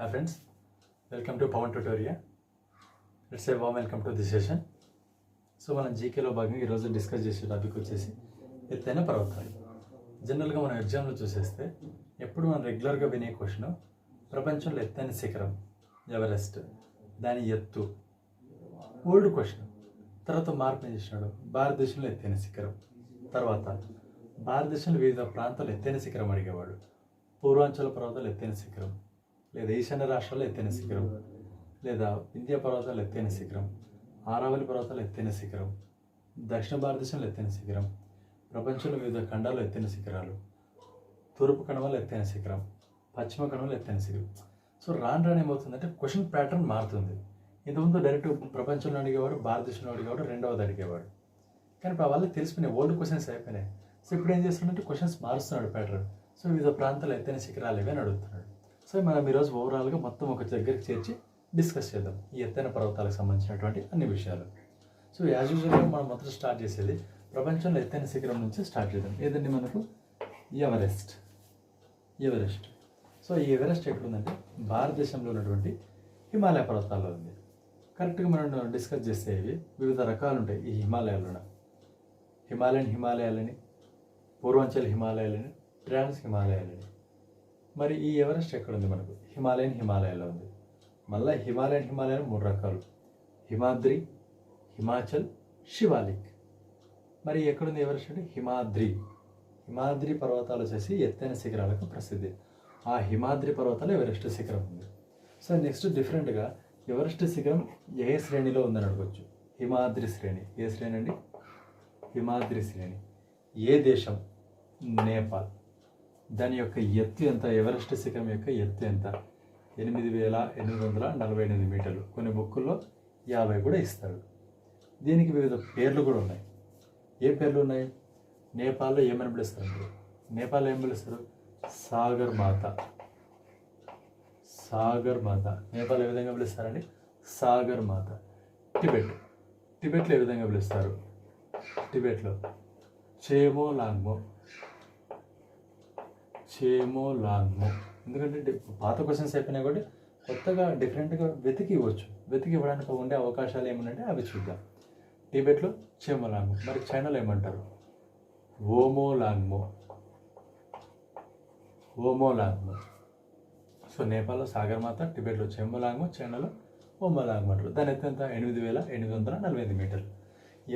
Hi friends, welcome to Pawan Tutorial. Let's say warm welcome to this session. So మనం జీకేలో భాగంగా ఈరోజు discuss చేసే topic వచ్చేసి ఎత్తైన పర్వతాలు. జనరల్గా మనం ఎగ్జామ్లో చూసేస్తే ఎప్పుడు మనం రెగ్యులర్గా వినే క్వశ్చన్ ప్రపంచంలో ఎత్తైన శిఖరం ఎవరెస్ట్, దాని ఎత్తు ఓల్డ్ క్వశ్చన్. తర్వాత మార్పు ఏం చేసినాడు, భారతదేశంలో ఎత్తైన శిఖరం. తర్వాత భారతదేశంలో వివిధ ప్రాంతాలు ఎత్తైన శిఖరం అడిగేవాడు. పూర్వాంచల పర్వతాలు ఎత్తైన శిఖరం, లేదా ఈశాన్య రాష్ట్రాల్లో ఎత్తైన శిఖరం, లేదా వింధ్య పర్వతాలు ఎత్తైన శిఖరం, ఆరావళి పర్వతాలు ఎత్తైన శిఖరం, దక్షిణ భారతదేశంలో ఎత్తైన శిఖరం, ప్రపంచంలో వివిధ ఖండాలు ఎత్తైన శిఖరాలు, తూర్పు కనుమలు ఎత్తైన శిఖరం, పశ్చిమ కనుమలు ఎత్తైన శిఖరం. సో రాను రాను ఏమవుతుందంటే క్వశ్చన్ ప్యాటర్న్ మారుతుంది. ఇంతకుముందు డైరెక్ట్ ప్రపంచంలో అడిగేవాడు, భారతదేశంలో అడిగేవాడు, రెండవది అడిగేవాడు. కానీ ఇప్పుడు వాళ్ళకి తెలిసిపోయినాయి, ఓల్డ్ క్వశ్చన్స్ అయిపోయినాయి. సో ఇప్పుడు ఏం చేస్తున్నాడంటే క్వశ్చన్స్ మారుస్తున్నాడు ప్యాటర్న్. సో వివిధ ప్రాంతాలు ఎత్తైన శిఖరాలు ఇవి అని అడుగుతున్నాడు. సో మనం ఈరోజు ఓవరాల్గా మొత్తం ఒక దగ్గరికి చేర్చి డిస్కస్ చేద్దాం ఈ ఎత్తైన పర్వతాలకు సంబంధించినటువంటి అన్ని విషయాలు. సో యాజ్ యూజువల్గా మనం మొదట స్టార్ట్ చేసేది ప్రపంచంలో ఎత్తైన శిఖరం నుంచి స్టార్ట్ చేద్దాం. ఏదండి మనకు ఎవరెస్ట్. సో ఈ ఎవరెస్ట్ ఎక్కడుందంటే భారతదేశంలో ఉన్నటువంటి హిమాలయ పర్వతాల్లో ఉంది. కరెక్ట్గా మనం డిస్కస్ చేస్తే ఇవి వివిధ రకాలు ఉంటాయి. ఈ హిమాలయాల్లో హిమాలయాలని, పూర్వాంచల్ హిమాలయాలని, ట్రాన్స్ హిమాలయాలని. మరి ఈ ఎవరెస్ట్ ఎక్కడుంది మనకు, హిమాలయాల్లో ఉంది. మళ్ళీ హిమాలయాలు 3 రకాలు: హిమాద్రి, హిమాచల్, శివాలిక్. మరి ఎక్కడుంది ఎవరెస్ట్ అంటే హిమాద్రి పర్వతాలు వచ్చేసి ఎత్తైన శిఖరాలకు ప్రసిద్ధి. ఆ హిమాద్రి పర్వతాలు ఎవరెస్ట్ శిఖరం ఉంది. సో నెక్స్ట్ డిఫరెంట్గా ఎవరెస్ట్ శిఖరం ఏ శ్రేణిలో ఉందని అడగవచ్చు. హిమాద్రి శ్రేణి. ఏ శ్రేణి అండి? హిమాద్రి శ్రేణి. ఏ దేశం? నేపాల్. దాని యొక్క ఎత్తు ఎంత? ఎవరెస్ట్ శిఖరం యొక్క ఎత్తు ఎంత? 8,848 మీటర్లు. కొన్ని బుక్కుల్లో 50 కూడా ఇస్తారు. దీనికి వివిధ పేర్లు కూడా ఉన్నాయి. ఏ పేర్లు ఉన్నాయి? నేపాల్లో ఏమని పిలుస్తారు? నేపాల్లో ఏం పిలుస్తారు? సాగర్ మాత. నేపాల్ ఏ విధంగా పిలుస్తారండి? సాగర్ మాత. టిబెట్లో ఏ విధంగా పిలుస్తారు? టిబెట్లో చేమో లాంగ్మో. ఎందుకంటే పాత క్వశ్చన్స్ అయిపోయినాయి కాబట్టి కొత్తగా డిఫరెంట్గా వెతికి ఇవ్వడానికి ఉండే అవకాశాలు ఏమన్నాయంటే అవి చూద్దాం. టిబెట్లో చేమోలాంగ్మో. మరి చైనాలో ఏమంటారు? ఓమోలాంగ్మో. సో నేపాల్లో సాగర్మాత, టిబెట్లో చేమోలాంగ్మో, చైనాలో ఓమోలాంగ్మో అంటారు. దాని ఎత్తు ఎంత? 8,848 మీటర్లు.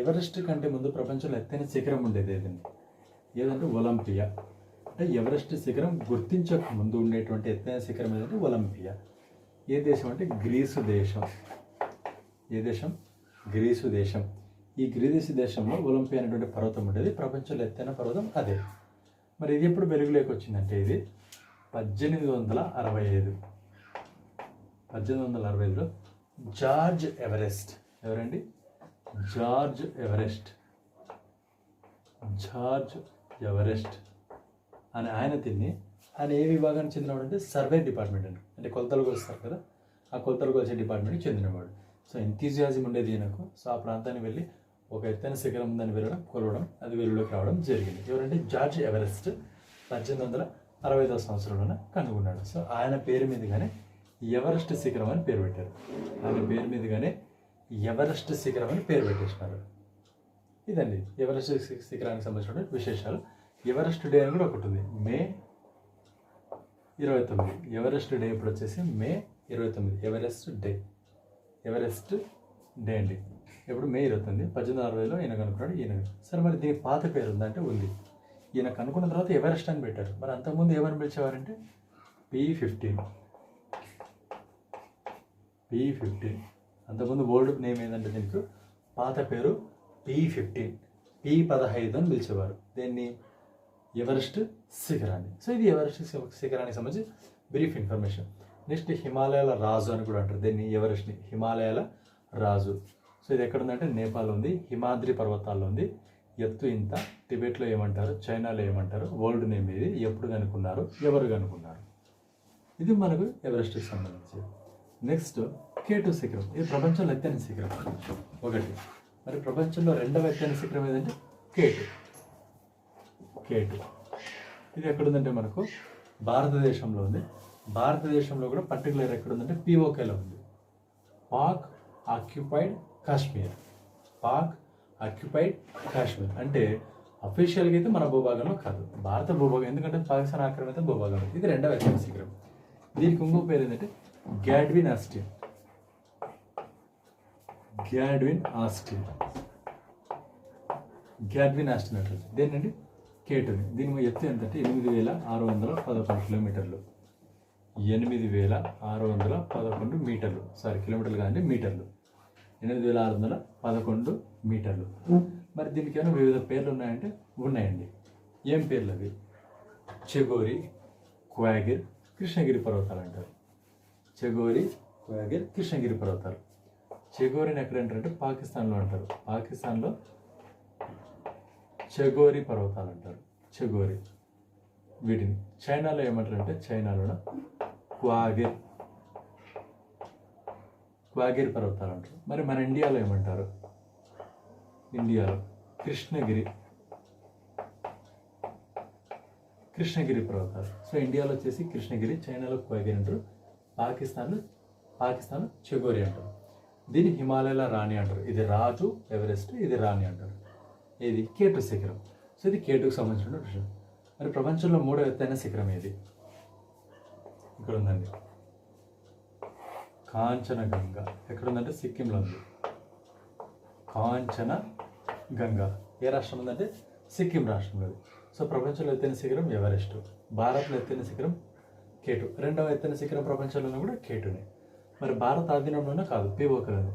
ఎవరెస్ట్ కంటే ముందు ప్రపంచంలో ఎత్తైన శిఖరం ఉండేది ఏదంటే ఒలింపియా. అంటే ఎవరెస్ట్ శిఖరం గుర్తించక ముందు ఉండేటువంటి ఎత్తైన శిఖరం ఏదంటే ఒలింపియా. ఏ దేశం అంటే గ్రీసు దేశం. ఏ దేశం? గ్రీసు దేశం. ఈ గ్రీసు దేశంలో ఒలింపియా అనేటువంటి పర్వతం ఉండేది. ప్రపంచంలో ఎత్తైన పర్వతం అదే. మరి ఇది ఎప్పుడు వెలుగులోకి వచ్చిందంటే ఇది 1865లో జార్జ్ ఎవరెస్ట్. ఎవరండి? జార్జ్ ఎవరెస్ట్ అని ఆయన ఏ విభాగానికి చెందినవాడు? సర్వే డిపార్ట్మెంట్ అంటే కొలతలు కొలుస్తారు కదా, ఆ కొలతలు కొలిసే డిపార్ట్మెంట్కి చెందినవాడు. సో ఎంతూజియాజం ఉండేది ఈయనకు. సో ఆ ప్రాంతానికి వెళ్ళి ఒక ఎత్తైన శిఖరం ఉందని కొలవడం, అది వెలుగులోకి రావడం జరిగింది. ఎవరంటే జార్జ్ ఎవరెస్ట్ 1865వ సంవత్సరంలోనే కనుగొన్నాడు. సో ఆయన పేరు మీదుగానే ఎవరెస్ట్ శిఖరం అని పేరు పెట్టారు. ఎవరెస్ట్ శిఖరం అని పేరు పెట్టేసినారు. ఇదండి ఎవరెస్ట్ శిఖరానికి సంబంధించిన విశేషాలు. ఎవరెస్ట్ డే అని కూడా ఒకటి ఉంది, మే 29. ఎవరెస్ట్ డే ఇప్పుడు వచ్చేసి మే 29. ఎవరెస్ట్ డే అండి. ఇప్పుడు మే 29, 1860లో ఈయన కనుక్కున్నాడు. సరే మరి దీనికి పాత పేరు ఉందంటే ఉంది. ఈయన కనుక్కున్న తర్వాత ఎవరెస్ట్ అని పెట్టారు. మరి అంతకుముందు ఏమని పిలిచేవారంటే P15. అంతకుముందు ఓల్డ్ నేమ్ ఏంటంటే దీనికి పాత పేరు P15 అని పిలిచేవారు. దీన్ని ఎవరెస్ట్ శిఖరాన్ని. సో ఇది ఎవరెస్ట్ శిఖరానికి సంబంధించి బ్రీఫ్ ఇన్ఫర్మేషన్. నెక్స్ట్ హిమాలయాల రాజు అని కూడా అంటారు దీన్ని, ఎవరెస్ట్ని హిమాలయాల రాజు. సో ఇది ఎక్కడుందంటే నేపాల్ ఉంది, హిమాద్రి పర్వతాల్లో ఉంది. ఎత్తు ఇంత. టిబెట్లో ఏమంటారు, చైనాలో ఏమంటారు, వరల్డ్ నేమ్ ఇది, ఎప్పుడు కనుక్కున్నారు, ఎవరు కనుక్కున్నారు. ఇది మనకు ఎవరెస్ట్కి సంబంధించి. నెక్స్ట్ K2 శిఖరం. ఇది ప్రపంచంలో ఎత్తైన శిఖరం ఒకటి. మరి ప్రపంచంలో 2వ ఎత్తైన శిఖరం ఏదంటే K2. ఇది ఎక్కడుందంటే మనకు భారతదేశంలో ఉంది. భారతదేశంలో కూడా పర్టికులర్ ఎక్కడ ఉందంటే పిఓకేలో ఉంది. పాక్ ఆక్యుపైడ్ కాశ్మీర్. పాక్ ఆక్యుపైడ్ కాశ్మీర్ అంటే అఫీషియల్గా అయితే మన భూభాగంలో కాదు, భారత భూభాగం, ఎందుకంటే పాకిస్తాన్ ఆక్రమిత భూభాగం. ఇది రెండవ ఎత్తైన శిఖరం. దీనికి ఇంకో పేరు ఏంటంటే గ్యాడ్విన్ ఆస్టిన్. గ్యాడ్విన్ ఆస్టిన్. గ్యాడ్విన్ ఆస్టిన్ అంటే దేనండి కేటుని. దీని ఎత్తు ఎంతంటే 8,611 కిలోమీటర్లు. 8,611 మీటర్లు, సారీ కిలోమీటర్లు కాదండి, మీటర్లు. 8,611 మీటర్లు. మరి దీనికి ఏమైనా వివిధ పేర్లు ఉన్నాయంటే ఉన్నాయండి. ఏం పేర్లు అవి? చెగోరి, క్వాగిర్, కృష్ణగిరి పర్వతాలు అంటారు. చెగోరి, క్వాగిర్, కృష్ణగిరి పర్వతాలు. చెగోరిని ఎక్కడ అంటారంటే పాకిస్తాన్లో అంటారు. పాకిస్తాన్లో చెగోరి పర్వతాలు అంటారు. చెగోరి. వీటిని చైనాలో ఏమంటారంటే చైనాలో క్వాగిర్, క్వాగిర్ పర్వతాలు అంటారు. మరి మన ఇండియాలో ఏమంటారు? ఇండియాలో కృష్ణగిరి, కృష్ణగిరి పర్వతాలు. సో ఇండియాలో వచ్చేసి కృష్ణగిరి, చైనాలో క్వాగిర్ అంటారు, పాకిస్తాన్ చెగోరి అంటారు. దీన్ని హిమాలయాల రాణి అంటారు. ఇది రాజు ఎవరెస్ట్, ఇది రాణి అంటారు. ఇది కేటు శిఖరం. సో ఇది కేటుకు సంబంధించిన విషయం. మరి ప్రపంచంలో 3వ ఎత్తైన శిఖరం ఏది? ఇక్కడ ఉందండి, కాంచనగంగా. ఎక్కడ ఉందంటే సిక్కింలో ఉంది. కాంచనగంగా ఏ రాష్ట్రం ఉందంటే సిక్కిం రాష్ట్రంలో. సో ప్రపంచంలో ఎత్తైన శిఖరం ఎవరెస్ట్. భారత్లో ఎత్తైన శిఖరం కేటు. రెండవ ఎత్తైన శిఖరం ప్రపంచంలోనే కూడా కేటునే. మరి భారత ఆధీనంలోనే కాదు, పిఓకేలోనే.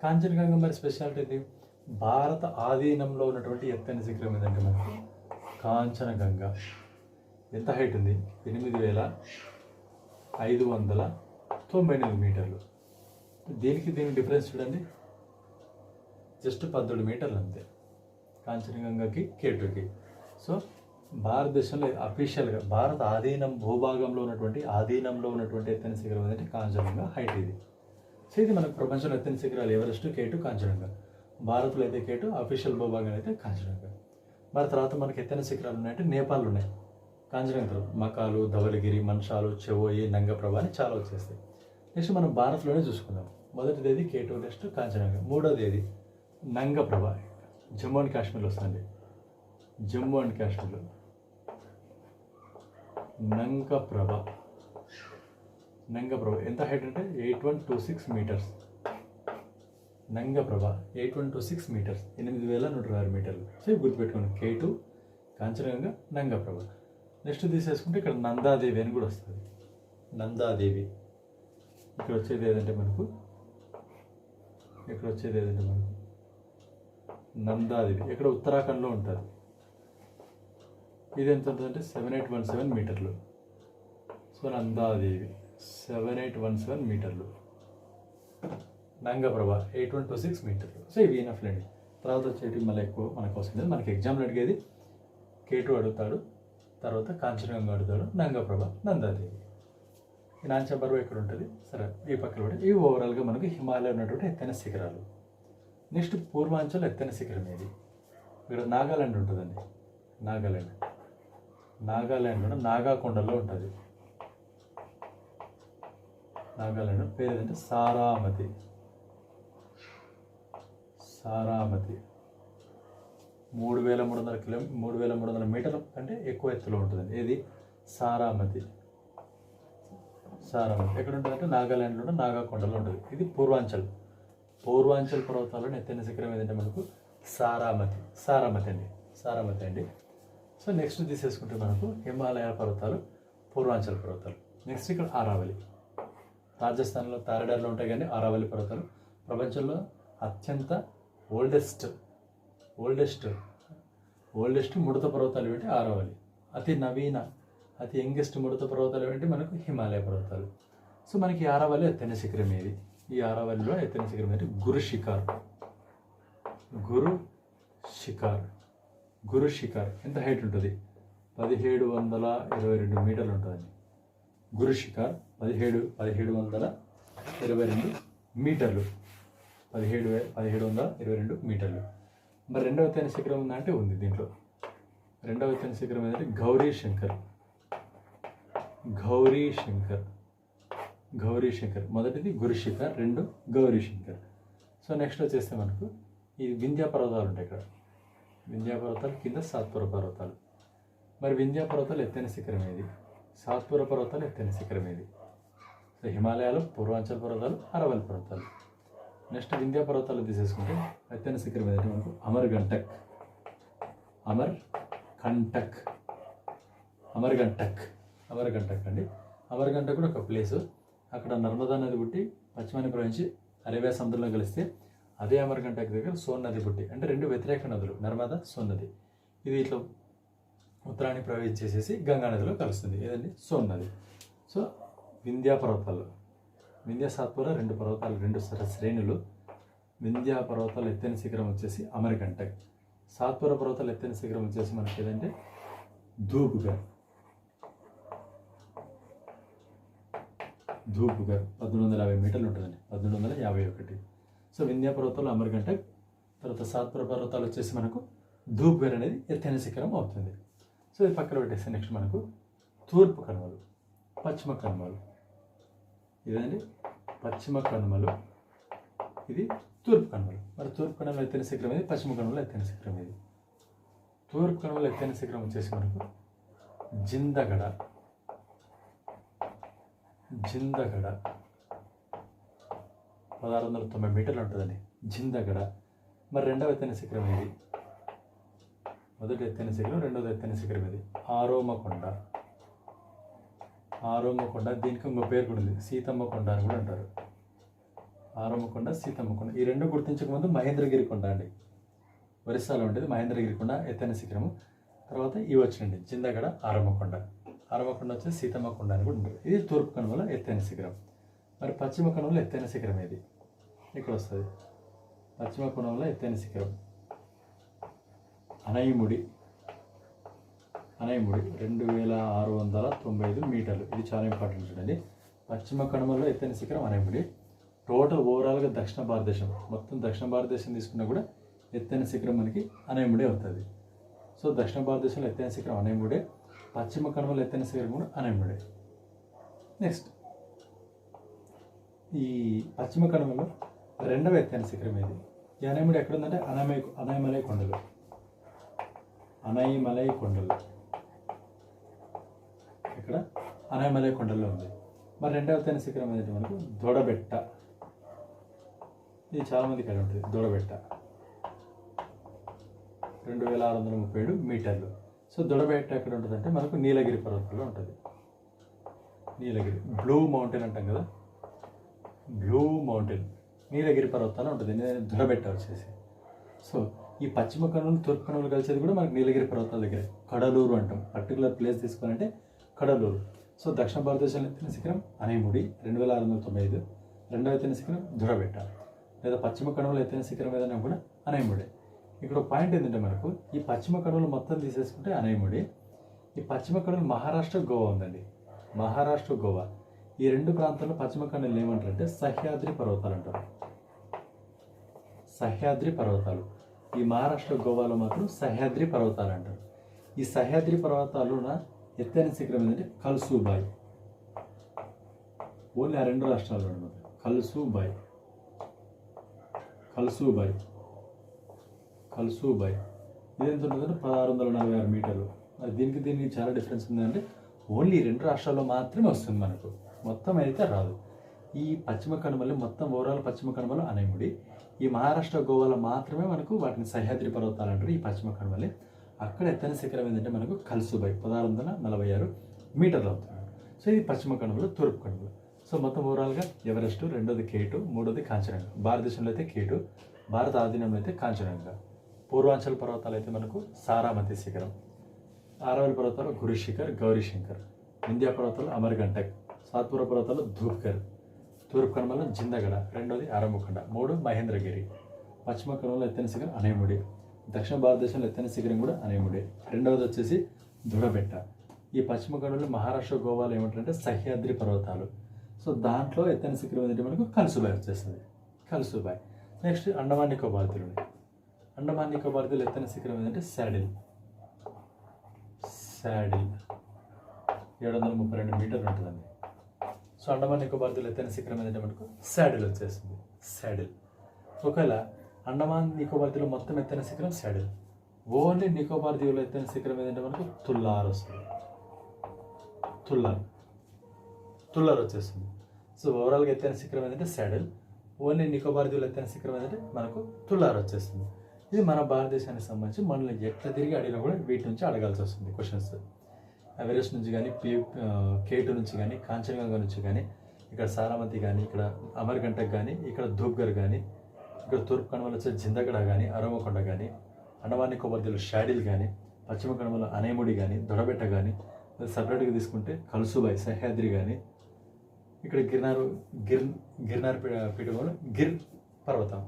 కాంచనగంగా మరి స్పెషాలిటీ ఏంటి? భారత ఆధీనంలో ఉన్నటువంటి ఎత్తైన శిఖరం ఏదంటే మనకు కాంచనగంగా. ఎంత హైట్ ఉంది? 8,598 మీటర్లు. దీనికి డిఫరెన్స్ చూడండి, జస్ట్ 17 మీటర్లు అంతే కాంచనగంగాకి కేటుకి. సో భారతదేశంలో అఫీషియల్గా భారత భూభాగంలో ఉన్నటువంటి ఎత్తైన శిఖరం ఏంటంటే కాంచనగంగా. హైట్ ఇది. సో ఇది మనకు ప్రపంచంలో ఎత్తైన శిఖరాలు ఎవరెస్ట్, కేటు, కాంచనగంగా. భారత్లో అయితే కేటు, అఫీషియల్ భూభాగం అయితే కాంచనగంగా. మరి తర్వాత మనకి ఎత్తైన శిఖరాలు ఉన్నాయంటే నేపాల్ ఉన్నాయి. కాంచనగంగా మకాలు, ధవలగిరి, మన్షాలు, చెవోయి, నంగప్రభ అని చాలా వచ్చేస్తాయి. నెక్స్ట్ మనం భారత్లోనే చూసుకుందాం. మొదటిది ఏది? కేటు, నెక్స్ట్ కాంచనగంగా. మూడోది ఏది? నంగప్రభ. జమ్మూ అండ్ కాశ్మీర్లో వస్తుంది. జమ్మూ అండ్ కాశ్మీర్లో నంగప్రభ. ఎంత హైట్ అంటే 8126 మీటర్స్. నంగప్రభ 8126 మీటర్స్, 8,126 మీటర్లు. సో గుర్తుపెట్టుకోండి, కేటు, కాంచనగంగా, నంగప్రభ. నెక్స్ట్ తీసేసుకుంటే ఇక్కడ నందాదేవి అని కూడా వస్తుంది. నందాదేవి ఇక్కడ వచ్చేది ఏదంటే మనకు నందాదేవి ఇక్కడ ఉత్తరాఖండ్లో ఉంటుంది. ఇది ఎంత ఉంటుందంటే 7817 మీటర్లు. సో నందాదేవి 7817 మీటర్లు. నంగప్రభ 8126 మీటర్లు. సో ఇవి ఈనఫ్ లేండి. తర్వాత వచ్చేటి మళ్ళీ ఎక్కువ మనకు వస్తుంది. మనకి ఎగ్జామ్లో అడిగేది కేటు అడుగుతాడు, తర్వాత కాంచనగంగా అడుగుతాడు, నంగప్రభ, నందాదేవి. ఈ నాంచబరువు ఎక్కడ ఉంటుంది? సరే ఈ పక్కన కూడా ఇవి ఓవరాల్గా మనకు హిమాలయ ఉన్నటువంటి ఎత్తైన శిఖరాలు. నెక్స్ట్ పూర్వాంచల్ ఎత్తైన శిఖరం ఏది? ఇక్కడ నాగాలాండ్ ఉంటుందండి. నాగాలాండ్లో నాగాకొండలో ఉంటుంది. నాగాలాండ్ పేరు ఏంటంటే సారామతి. 3,300 మీటర్ల కంటే ఎక్కువ ఎత్తులో ఉంటుందండి. ఏది? సారామతి. ఎక్కడ ఉంటుందంటే నాగాలాండ్లో నాగాకొండలో ఉంటుంది. ఇది పూర్వాంచల్ పర్వతాలను ఎత్తైన శిఖరం ఏదంటే మనకు సారామతి అండి. సో నెక్స్ట్ తీసేసుకుంటే మనకు హిమాలయ పర్వతాలు, పూర్వాంచల్ పర్వతాలు. నెక్స్ట్ ఇక్కడ ఆరావళి. రాజస్థాన్లో తారడార్లో ఉంటాయి కానీ ఆరావళి పర్వతాలు ప్రపంచంలో అత్యంత ఓల్డెస్ట్ ముడత పర్వతాలు ఏంటి? ఆరావళి. అతి యంగెస్ట్ ముడత పర్వతాలు ఏంటి? మనకు హిమాలయ పర్వతాలు. సో మనకి ఆరావళి ఎత్తైన శిఖరం ఏది? ఈ ఆరావళిలో ఎత్తైన శిఖరం ఏంటి? గురు శిఖర్. ఎంత హైట్ ఉంటుంది? 1722 మీటర్లు ఉంటుందండి. గురు శిఖర్ 1722 మీటర్లు. 1722 మీటర్లు. మరి రెండవ ఎత్తైన శిఖరం ఉందంటే ఉంది దీంట్లో. రెండవ ఎత్తైన శిఖరం ఏంటంటే గౌరీ గౌరీ శంకర్. గౌరీ శంకర్ మొదటిది గురుశిఖర్, రెండు గౌరీ శంకర్. సో నెక్స్ట్ వచ్చేస్తే మనకు ఈ వింధ్యా పర్వతాలు ఉంటాయి. ఇక్కడ వింధ్యా పర్వతాలు, కింద సాత్పుర పర్వతాలు. మరి వింధ్యా పర్వతాలు ఎత్తైన శిఖరం ఏది, సాత్పుర పర్వతాలు ఎత్తైన శిఖరం ఏది? సో హిమాలయాలు, పూర్వాంచల్ పర్వతాలు, అరవల్ పర్వతాలు. నెక్స్ట్ వింధ్యా పర్వతాలు తీసేసుకుంటే ఎత్తైన శిఖరం ఏదంటే మనకు అమర్కంటక్. అమర్కంటక్ అండి. అమర్కంటక్ కూడా ఒక ప్లేసు. అక్కడ నర్మదా నది పుట్టి పశ్చిమాన్ని ప్రవహించి అరేబియా సముద్రంలో కలిస్తే అదే అమర్కంటక్ దగ్గర సోన్ నది పుట్టి, అంటే రెండు వ్యతిరేక నదులు, నర్మదా, సోన్ నది. ఇది ఇట్లా ఉత్తరాన్ని ప్రవహించేసేసి గంగా నదిలో కలుస్తుంది. ఏదండి? సోన్ నది. సో వింధ్యా పర్వతాలు, వింధ్యా సాత్పుర రెండు పర్వతాలు, రెండు శ్రేణులు. వింధ్యా పర్వతాలు ఎత్తైన శిఖరం వచ్చేసి అమర్కంటక్. సాత్పుర పర్వతాలు ఎత్తైన శిఖరం వచ్చేసి మనకి ఏదంటే ధూప్ఘర్. 1850 మీటర్లు ఉంటుందండి, 1851. సో వింధ్యా పర్వతాలు అమర్కంటక్, తర్వాత సాత్పుర పర్వతాలు వచ్చేసి మనకు ధూప్ఘర్ అనేది ఎత్తైన శిఖరం అవుతుంది. సో ఇది పక్కన పెట్టేస్తే నెక్స్ట్ మనకు తూర్పు కనుమలు, పశ్చిమ కనుమలు. ఇదండి పశ్చిమ కనుమలు, ఇది తూర్పు కనుమలు. మరి తూర్పు కనుమలు ఎత్తైన శిఖరం ఏది, పశ్చిమ కనుమలు ఎత్తైన శిఖరం ఏది? తూర్పు కనుమలు ఎత్తైన శిఖరం వచ్చేసి మనకు జిందగడ. 1690 మీటర్లు ఉంటుందండి జిందగడ. మరి రెండవ ఎత్తైన శిఖరం ఏది? మొదటి ఎత్తైన శిఖరం, రెండవది ఎత్తైన శిఖరం ఏది? ఆరోమకొండ. దీనికి ఇంకో పేరు కూడా ఉంది, సీతమ్మ కొండ అని కూడా అంటారు. ఆరోమకొండ, సీతమ్మ కొండ. ఈ రెండు గుర్తించకముందు మహేంద్రగిరి కొండ అండి, ఒరిస్సాలో ఉంటుంది మహేంద్రగిరి కొండ ఎత్తైన శిఖరము. తర్వాత ఇవి వచ్చినండి జిందగడ, ఆరోమకొండ వచ్చి సీతమ్మ కొండ అని కూడా ఉంటుంది. ఇది తూర్పు కనుమల ఎత్తైన శిఖరం. మరి పశ్చిమ కనుమల ఎత్తైన శిఖరం ఏది? ఇక్కడ వస్తుంది పశ్చిమ కనుమల ఎత్తైన శిఖరం అనైముడి. 2695 మీటర్లు. ఇది చాలా ఇంపార్టెంట్ అండి. పశ్చిమ కనుమల్లో ఎత్తైన శిఖరం అనైముడి. టోటల్ ఓవరాల్గా దక్షిణ భారతదేశం, మొత్తం దక్షిణ భారతదేశం తీసుకున్నా కూడా ఎత్తైన శిఖరం మనకి అనైముడే అవుతుంది. సో దక్షిణ భారతదేశంలో ఎత్తైన శిఖరం అనైముడే, పశ్చిమ కనుమల ఎత్తైన శిఖరం కూడా అనైముడే. నెక్స్ట్ ఈ పశ్చిమ కనుమలో రెండవ ఎత్తైన శిఖరం ఏది? ఈ అనైముడి ఎక్కడ ఉందంటే అనైమలై కొండలు. ఇక్కడ అనైమలై కొండల్లో ఉంది. మరి రెండవ ఎత్తైన శిఖరం ఏంటంటే మనకు దొడబెట్ట. ఇది చాలామంది కలిగి ఉంటుంది. దొడబెట్ట 2637 మీటర్లు. సో దొడబెట్ట ఎక్కడ ఉంటుందంటే మనకు నీలగిరి పర్వతాల్లో ఉంటుంది. నీలగిరి బ్లూ మౌంటైన్ అంటాం కదా, బ్లూ మౌంటైన్ నీలగిరి పర్వతాల్లో ఉంటుంది దొడబెట్ట వచ్చేసి. సో ఈ పశ్చిమ కనుమలు, తూర్పు కనుమలు కలిసేది కూడా మనకు నీలగిరి పర్వతాల దగ్గర కడలూరు అంటాం. పర్టికులర్ ప్లేస్ తీసుకోవాలంటే కడలూరు. సో దక్షిణ భారతదేశంలో ఎత్తైన శిఖరం అనైముడి 2695. రెండవ ఎత్తైన శిఖరం దొడబెట్ట. లేదా పశ్చిమ కనుమలు ఎత్తైన శిఖరం ఏదైనా కూడా అనైముడే. ఇక్కడ పాయింట్ ఏంటంటే మనకు ఈ పశ్చిమ కనుమలు మొత్తం తీసేసుకుంటే అనైముడి. ఈ పశ్చిమ కనుమలు మహారాష్ట్ర, గోవా ఉందండి. మహారాష్ట్ర, గోవా ఈ రెండు ప్రాంతాల్లో పశ్చిమ కనుమలు ఏమంటారంటే సహ్యాద్రి పర్వతాలు అంటారు. సహ్యాద్రి పర్వతాలు. ఈ మహారాష్ట్ర, గోవాలో మాత్రం సహ్యాద్రి పర్వతాలు అంటారు. ఈ సహ్యాద్రి పర్వతాలున్న ఎత్తైన శిఖరం ఏంటంటే కల్సుబాయ్. ఓన్లీ ఆ రెండు రాష్ట్రాల్లో అనమాట. కల్సుబాయ్ ఇది ఎంత ఉంటుందంటే 1646 మీటర్లు. మరి దీనికి చాలా డిఫరెన్స్ ఉందంటే ఓన్లీ రెండు రాష్ట్రాల్లో మాత్రమే వస్తుంది మనకు, మొత్తం అయితే రాదు. ఈ పశ్చిమ కనుమలు మొత్తం ఓవరాల్ పశ్చిమ కనుమలు అనైముడి. ఈ మహారాష్ట్ర, గోవాలో మాత్రమే మనకు వాటిని సహ్యాద్రి పర్వతాలు అంటారు. ఈ పశ్చిమ కనుమలే. అక్కడ ఎత్తైన శిఖరం ఏంటంటే మనకు కల్సుబాయ్ 1646 మీటర్లు అవుతుంది. సో ఇది పశ్చిమ కనుమలు, తూర్పు కనుమలు. సో మొత్తం ఓవరాల్గా ఎవరెస్ట్, రెండోది K2, మూడోది కాంచనంగా. భారతదేశంలో అయితే K2, భారత ఆధీనంలో అయితే కాంచనంగా. పూర్వాంచల్ పర్వతాలు అయితే మనకు సారామతి శిఖరం. అరవల్ పర్వతాలు గురుశిఖర్, గౌరీశంకర్. వింధ్యా పర్వతాలు అమర్కంటక్. సాత్పుర పర్వతాలు ధూప్ఘర్. తూర్పు కనుమలు జిందగడ, రెండోది ఆరంభకొండ, మూడు మహేంద్రగిరి. పశ్చిమ కనుమలు ఎత్తైన శిఖరం అనైముడి. దక్షిణ భారతదేశంలో ఎత్తైన శిఖరం కూడా అనైముడి. రెండవది వచ్చేసి దొడబెట్ట. ఈ పశ్చిమ కనుమలు మహారాష్ట్ర, గోవాలో ఏమంటారంటే సహ్యాద్రి పర్వతాలు. సో దాంట్లో ఎత్తైన శిఖరం ఏంటంటే మనకు కల్సుబాయ్ వచ్చేస్తుంది. కల్సుబాయ్. నెక్స్ట్ అండమాన్ నికోబార్ దీవులు. అండమాన్ నికోబార్ దీవులు ఎత్తైన శిఖరం ఏంటంటే శాడిల్. 732 మీటర్లు ఉంటుందండి. సో అండమాన్ నికోబార్ దీవుల ఎత్తైన శిఖరం ఏంటంటే మనకు శాడిల్ వచ్చేస్తుంది. శాడిల్. ఒకవేళ అండమాన్ నికోబార్ దీవుల మొత్తం ఎత్తైన శిఖరం శాడిల్. ఓన్లీ నికోబార్ దీవుల ఎత్తైన శిఖరం ఏంటంటే మనకు తుల్లార్ వస్తుంది. తుల్లార్ వచ్చేస్తుంది. సో ఓవరాల్గా ఎత్తైన శిఖరం ఏంటంటే శాడిల్. ఓన్లీ నికోబార్ దీవుల ఎత్తైన శిఖరం ఏంటంటే మనకు తుల్లార్ వచ్చేస్తుంది. ఇది మన భారతదేశానికి సంబంధించి మనల్ని ఎట్లా తిరిగి అడిగినా కూడా వీటి నుంచి అడగాల్సి వస్తుంది క్వశ్చన్స్. ఎవరెస్ట్ నుంచి కానీ K2 నుంచి కానీ కాంచనగంగా నుంచి కానీ ఇక్కడ సారామతి కానీ ఇక్కడ అమర్కంటక్ కానీ ఇక్కడ ధూప్గర్ కానీ ఇక్కడ తూర్పు కనుమలు వచ్చే జిందగడ కానీ అరోమకొండ కానీ అండమాన్ నికోబార్ దీవుల షాడిల్ కానీ పశ్చిమ కనుమల అనేముడి కానీ దొడబెట్ట కానీ సపరేట్గా తీసుకుంటే కల్సుబాయ్ సహ్యాద్రి కానీ ఇక్కడ గిర్నార్ పీఠంలో గిర్ పర్వతం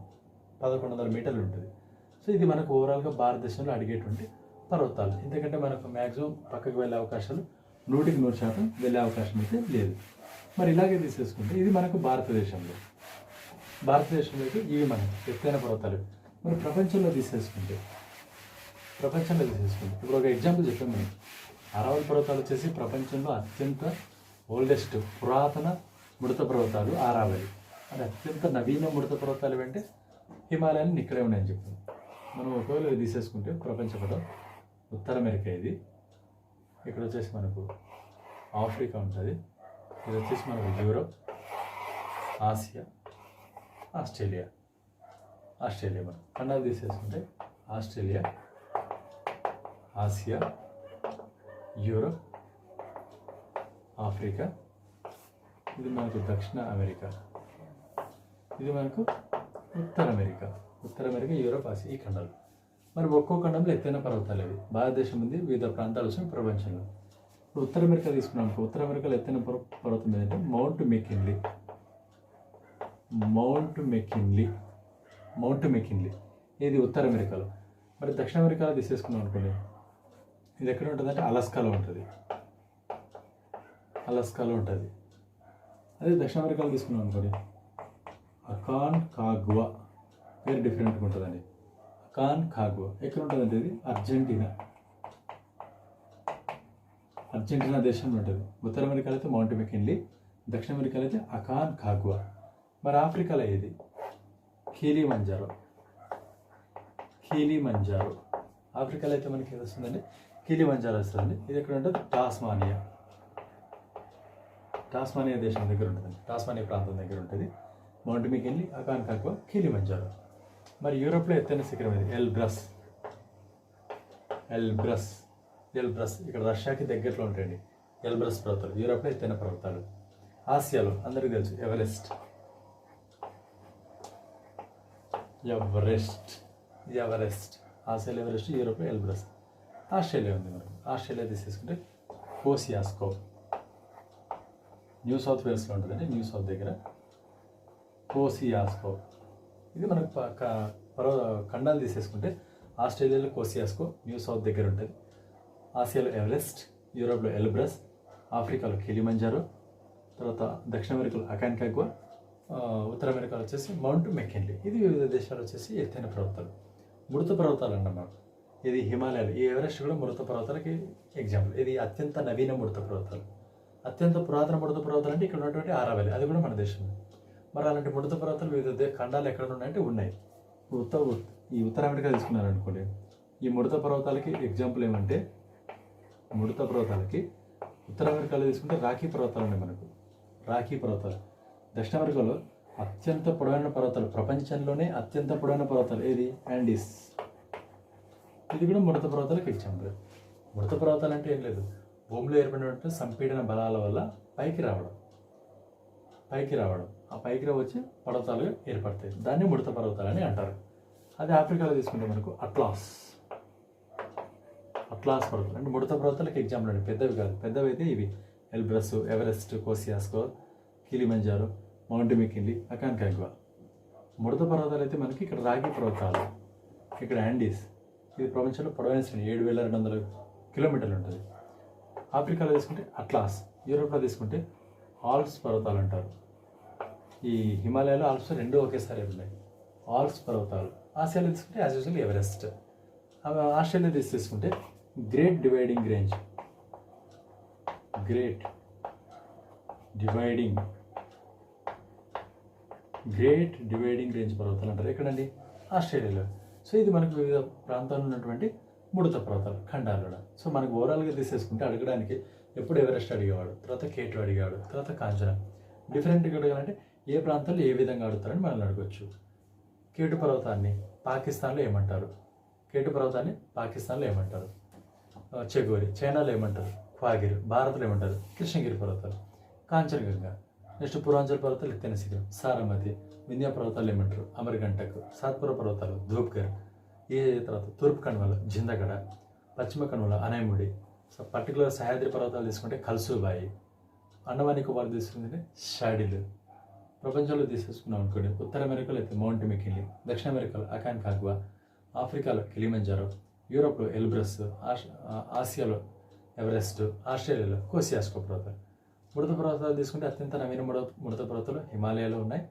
1100 మీటర్లు ఉంటుంది. సో ఇది మనకు ఓవరాల్గా భారతదేశంలో అడిగేటువంటి పర్వతాలు. ఎందుకంటే మనకు మ్యాక్సిమం పక్కకు వెళ్ళే అవకాశాలు 100% వెళ్ళే అవకాశం అయితే లేదు. మరి ఇలాగే తీసేసుకుంటే ఇది మనకు భారతదేశంలో అయితే ఇవి మనకు ఎత్తైన పర్వతాలు. మరి ప్రపంచంలో తీసేసుకుంటే ఇప్పుడు ఒక ఎగ్జాంపుల్ చెప్పాము మనం. అరావల్ పర్వతాలు వచ్చేసి ప్రపంచంలో అత్యంత ఓల్డెస్ట్ పురాతన ముడత పర్వతాలు ఆరావళి. అది అత్యంత నవీన ముడత పర్వతాలు అంటే హిమాలయాలు ఇక్కడే ఉన్నాయని చెప్పాము మనం. ఒకవేళ తీసేసుకుంటే ప్రపంచ పటం ఉత్తర అమెరికా, ఇది ఇక్కడ వచ్చేసి మనకు ఆఫ్రికా ఉంటుంది, ఇది వచ్చేసి మనకు యూరోప్, ఆసియా, ఆస్ట్రేలియా మనం ఖండాలు తీసేసుకుంటే ఆస్ట్రేలియా, ఆసియా, యూరోప్, ఆఫ్రికా, ఇది మనకు దక్షిణ అమెరికా, ఇది మనకు ఉత్తర అమెరికా, యూరోప్, ఆసియా, ఈ ఖండాలు. మరి ఒక్కో ఖండంలో ఎత్తైన పర్వతాలు ఇవి. భారతదేశం ఉంది, వివిధ ప్రాంతాలు వచ్చిన ప్రపంచంలో. ఇప్పుడు ఉత్తర అమెరికా తీసుకున్నాం అనుకో, ఉత్తర అమెరికాలో ఎత్తైన పర్వతం ఏంటంటే మౌంట్ మెకిన్లీ, ఇది ఉత్తర అమెరికాలో. మరి దక్షిణ అమెరికాలో తీసేసుకున్నాం అనుకోండి, ఇది ఎక్కడ ఉంటుందంటే అలాస్కాలో ఉంటుంది. అదే దక్షిణ అమెరికాలో తీసుకున్నాం అనుకోండి, అకాన్కాగ్వా, పేరు డిఫరెంట్గా ఉంటుందండి. అకాన్కాగ్వా ఎక్కడ ఉంటుందంటే ఇది అర్జెంటీనా దేశంలో ఉంటుంది. ఉత్తర అమెరికాలో అయితే మౌంట్ మెకిన్లీ, దక్షిణ అమెరికాలో అయితే అకాన్కాగ్వా. మరి ఆఫ్రికాలో ఏది కిలిమంజారో. ఆఫ్రికాలో అయితే మనకి ఏది వస్తుందండి, కిలిమంజారో వస్తుందండి. ఇది ఎక్కడ ఉంటుంది, టాస్మానియా దేశం దగ్గర ఉంటుందండి, టాస్మానియా ప్రాంతం దగ్గర ఉంటుంది మౌంట్ మెకిన్లీ, అకాన్కాగ్వా, కిలిమంజారో. మరి యూరోప్లో ఎత్తైన శిఖరం ఇది ఎల్బ్రస్, ఇక్కడ రష్యాకి దగ్గరలో ఉంటాయండి ఎల్బ్రస్ పర్వతాలు. యూరోప్లో ఎత్తైన పర్వతాలు. ఆసియాలో అందరికీ తెలుసు ఎవరెస్ట్, ఆసియాలో ఎవరెస్ట్, యూరోప్లో ఎల్బ్రస్. ఆస్ట్రేలియా ఉంది మనకు. ఆస్ట్రేలియా తీసేసుకుంటే కోసియాస్కో, న్యూ సౌత్ వేల్స్లో ఉంటుందండి, న్యూ సౌత్ దగ్గర కోసియాస్కో. ఇది మనకు ఖండాలు తీసేసుకుంటే ఆస్ట్రేలియాలో కోసియాస్కో, న్యూ సౌత్ దగ్గర ఉంటుంది. ఆసియాలో ఎవరెస్ట్, యూరోప్లో ఎల్బ్రస్, ఆఫ్రికాలో కిలిమంజారో, తర్వాత దక్షిణ అమెరికాలో అకాన్కాగ్వా, ఉత్తర అమెరికాలో వచ్చేసి మౌంట్ మెకిన్లీ. ఇది వివిధ దేశాలు వచ్చేసి ఎత్తైన పర్వతాలు. ముడత పర్వతాలు అన్నమాట. ఇది హిమాలయాలు. ఈ ఎవరెస్ట్ కూడా ముడత పర్వతాలకి ఎగ్జాంపుల్. ఇది అత్యంత నవీన ముడత పర్వతాలు. అత్యంత పురాతన ముడత పర్వతాలు అంటే ఇక్కడ ఉన్నటువంటి ఆరావళి, అది కూడా మన దేశంలో. మరి అలాంటి ముడత పర్వతాలు వివిధ ఖండాలు ఎక్కడ ఉన్నాయంటే ఉన్నాయి. ఈ ఉత్తర అమెరికా తీసుకున్నారనుకోండి, ఈ ముడత పర్వతాలకి ఎగ్జాంపుల్ ఏమంటే, ఉత్తర అమెరికాలో తీసుకుంటే రాకీ పర్వతాలు ఉన్నాయి మనకు. దక్షిణ అమెరికాలో అత్యంత పొడవైన పర్వతాలు, ప్రపంచంలోనే అత్యంత పొడవైన పర్వతాలు ఏది, యాండీస్. ఇది కూడా ముడత పర్వతాలకు ఎగ్జాంపుల్. ముడత పర్వతాలు అంటే ఏం లేదు, భూమిలో ఏర్పడినటువంటి సంపీడన బలాల వల్ల పైకి రావడం, ఆ పైకి వచ్చి పర్వతాలుగా ఏర్పడతాయి. దాన్ని ముడత పర్వతాలు అని అంటారు. అదే ఆఫ్రికాలో తీసుకుంటే మనకు అట్లాస్ పర్వతాలు అంటే ముడత పర్వతాలకు ఎగ్జాంపుల్ అండి. పెద్దవి కాదు, పెద్దవి అయితే ఇవి Elbrus, Everest, Kosciuszko, Kilimanjaro, mount McKinley, Aconcagua. ముడత పర్వతాలు అయితే మనకి ఇక్కడ రాగి పర్వతాలు, ఇక్కడ యాండీస్. ఇది ప్రపంచంలో పొడవైన శ్రేణి 7,200 కిలోమీటర్లు ఉంటుంది. ఆఫ్రికాలో తీసుకుంటే అట్లాస్, యూరోప్లో తీసుకుంటే ఆల్ప్స్ పర్వతాలు అంటారు. ఈ హిమాలయాలో ఆల్ప్స్ రెండు ఒకేసారి ఉన్నాయి, ఆల్ప్స్ పర్వతాలు. ఆసియాలో తీసుకుంటే యాజ్ యూజువల్ ఎవరెస్ట్. ఆస్ట్రేలియా తీసుకుంటే great dividing range, great dividing range పర్వతాలు అంటారు. ఎక్కడండి? ఆస్ట్రేలియాలో. సో ఇది మనకు వివిధ ప్రాంతాల్లో ఉన్నటువంటి ముడత పర్వతాలు ఖండాలలో. సో మనకు ఓవరాల్గా తీసేసుకుంటే అడగడానికి ఎప్పుడు ఎవరెస్ట్ అడిగేవాడు, తర్వాత కేటు అడిగేవాడు, తర్వాత కాంచన. డిఫరెంట్గా అడగాలంటే ఏ ప్రాంతాల్లో ఏ విధంగా అడుగుతారని మనల్ని అడగవచ్చు. కేటు పర్వతాన్ని పాకిస్తాన్లో ఏమంటారు? చెగోరి. చైనాలో ఏమంటారు? క్వాగిర్. భారత్లో ఏమంటారు? కృష్ణగిరి పర్వతాలు. కాంచనగంగా. నెక్స్ట్ పూర్వాంచల్ పర్వతాలు ఎత్తైన శిఖరం సారామతి. వింధ్య పర్వతాలు ఏమంటారు? అమర్కంటక్. సాత్పుర పర్వతాలు ధూప్గర్. ఈ తర్వాత తూర్పు కనుమల జిందగడ. పశ్చిమ కనుమల అనైముడి. సో పర్టికులర్ సహ్యాద్రి పర్వతాలు తీసుకుంటే కల్సుబాయి. అండమాన్ నికోబార్ తీసుకుంటే షాడిల్. ప్రపంచంలో తీసేసుకున్నాం అనుకోండి, ఉత్తర అమెరికాలో అయితే మౌంట్ మెకిన్లీ, దక్షిణ అమెరికాలో అకాన్కాగ్వా, ఆఫ్రికాలో కిలిమంజారో, యూరోప్లో ఎల్బ్రస్, ఆసియాలో ఎవరెస్ట్, ఆస్ట్రేలియాలో కోసియాస్కో పర్వతాలు. ముడత పర్వతాలు తీసుకుంటే అత్యంత నవీన ముడత పర్వతాలు హిమాలయాలో ఉన్నాయి.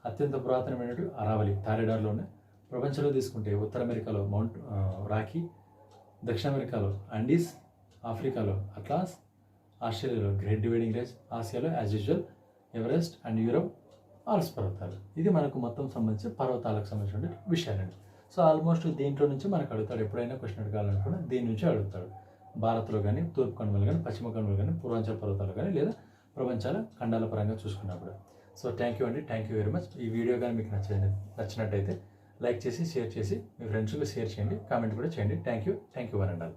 అత్యంత పురాతనమైనవి అరావలి టారిడార్లో ఉన్నాయి. ప్రపంచంలో తీసుకుంటే ఉత్తర అమెరికాలో మౌంట్ రాకీ, దక్షిణ అమెరికాలో అండీస్, ఆఫ్రికాలో అట్లాస్, ఆస్ట్రేలియాలో గ్రేట్ డివైడింగ్ రేంజ్, ఆసియాలో as usual Everest and Europe Alps పర్వతాలు. ఇది మనకు మొత్తం సంబంధించి పర్వతాలకు సంబంధించిన విషయాలండి. సో ఆల్మోస్ట్ దీంట్లో నుంచి మనకు అడుగుతాడు. ఎప్పుడైనా క్వశ్చన్ అడగాలనుకున్నా దీని నుంచి అడుగుతాడు. భారత్లో కానీ, తూర్పు కనుమలు కానీ, పశ్చిమ కనుమలు కానీ, పూర్వాంచల్ పర్వతాలు కానీ, లేదా ప్రపంచాల ఖండాల పరంగా చూసుకున్నప్పుడు. సో థ్యాంక్ యూ అండి, థ్యాంక్ యూ వెరీ మచ్. ఈ వీడియో కానీ మీకు నచ్చినట్టయితే లైక్ చేసి, షేర్ చేసి మీ ఫ్రెండ్స్కి షేర్ చేయండి, కామెంట్ కూడా చేయండి. Thank you one and all.